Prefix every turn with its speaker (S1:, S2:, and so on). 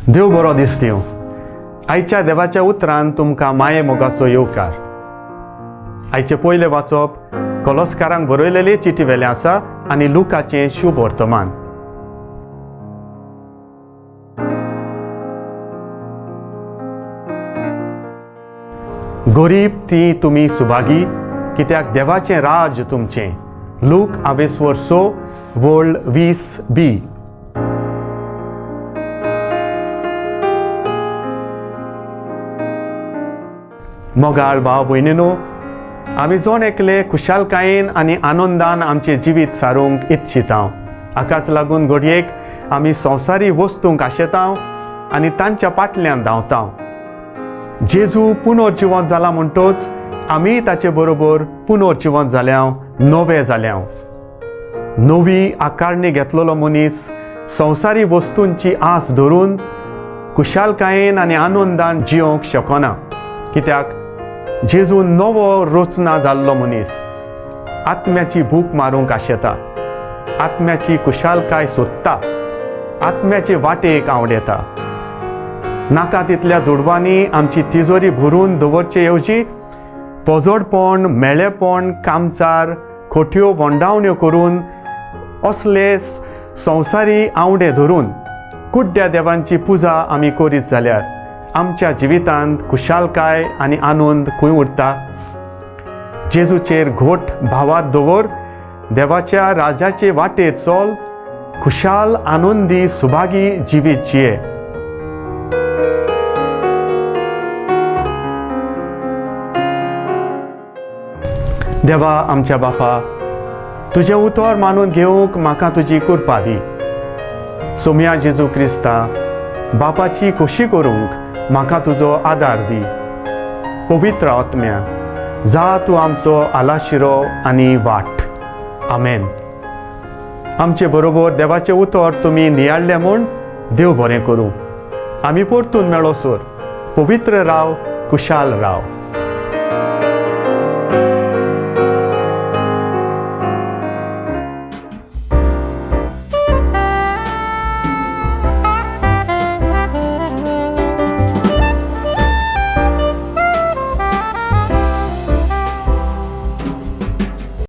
S1: देव बरो दीस दिवं. आयच्या देवाच्या उतरान तुमकां माये मोगाचो येवकार. आयचे पयले वाचप कॉलोसकारांक बरयलेले चिटी वेले आसा आनी लुकाचें शुभ वर्तमान. गरीब ती तुमी सुभागी, कित्याक देवाचें राज तुमचें. Look 22 वोळ 20b. मोगाळ भाव भयणीनो, आमी जोण एकले खुशालकायेन आनी आनंदान आमचें जिवीत सारूंक इत्सितांव. हाकाच लागून घडयेक आमी संवसारी वस्तूंक आशेतांव आनी तांच्या फाटल्यान धांवतांव. जेजू पुनर्जिवंत जाला म्हणटच आमी ताचे बरोबर पुनर्जिवंत जाल्यांव, नवे जाल्यांव. नवी आकारणी घेतलेलो मनीस संवसारी वस्तूंची आस धरून खुशालकायेन आनी आनंदान जियोंक शकना. कित्याक जेजू नवो रचना जाल्लो मनीस आत्म्याची भूक मारूंक आशेता, आत्म्याची खुशालकाय सोदता, आत्म्याचे वाटेक आवडेता. नाका तितल्या दुडवांनी आमची तिजोरी भरून दवरचे येवजी पोजडपण, मेळेपण, कामचार, खोट्यो वंडावण्यो करून असले संवसारी आवडे धरून कुड्ड्या देवांची पुजा आमी करीत जाल्यार आमच्या जिवितांत खुशालकाय आनी आनंद खंय उरता. जेजूचेर घोट भावात दवर, देवाच्या राजाचे वाटेर चल, खुशाल आनंदी सुभागी जिवीत जिये. देवा आमच्या बापा, तुजें उतर मानून घेवंक म्हाका तुजी कृपा दी. सोम्या जेजू क्रिस्ता, बापाची खोशी करूंक म्हाका तुजो आदार दी. पवित्र आत्म्या, जा तूं आमचो आलाशिरो आनी वाट. आमेन. आमचे बरोबर देवाचें उतर तुमी नियाळ्ळें म्हूण देव बरें करूं. आमी परतून मेळोसर पवित्र राव, खुशाल राव.